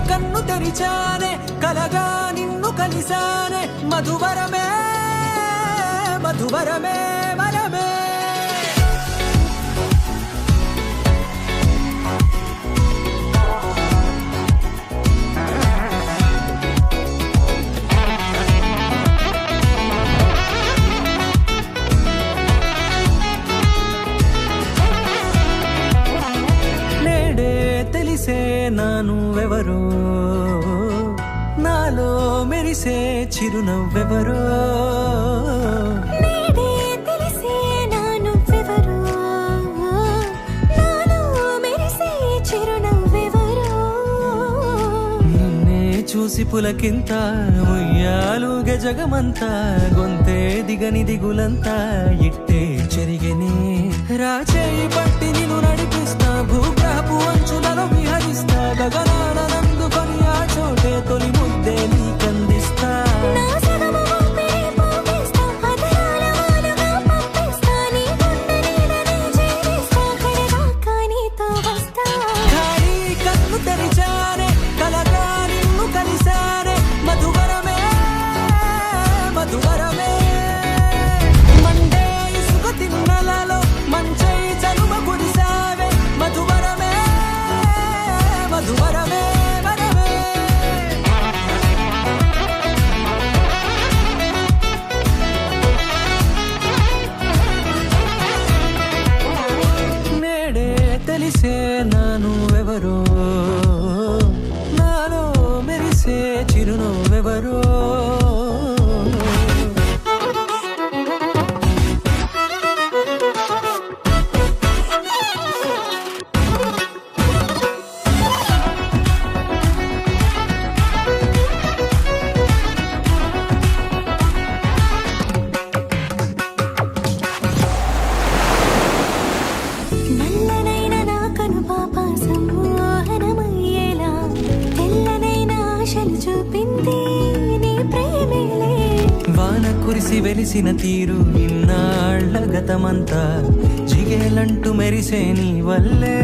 కన్ను తెరిచానే కలగా నిన్ను కలిసానే మధువరమే మధువరమే వరమే తెలిసే నానువెవరో నాలో మెరిసే చిరునవ్వెవరో నిన్నే చూసి పులకింత ఉయ్యాలుగ జగమంతా గొంతే దిగని దిగులంతా ఇట్టే చెరిగెనే రాచేయి పట్టి నిన్ను నడిపిస్తా భూగ్రహపు అంచులలో విహరిస్తా గగనాన నందుకొని ఆ చోటే తొలి ముద్దే నీకందిస్తా ఖాళీ కన్ను తెరిచానే కలగా నిన్ను కలిసానే మధువరమే మధువరమే మండే ఇసుక తిన్నలలో మంచై చలువ కురిసావే మధువరమే మధువరమే వరమే నేడే తెలిసే నానువెవరో నాలో మెరిసే చిరునవ్వెవరో వాన కురిసి వెలిసిన తీరు ఇన్నాళ్ల గతమంతా జిగేలంటూ మెరిసే నీ వల్లే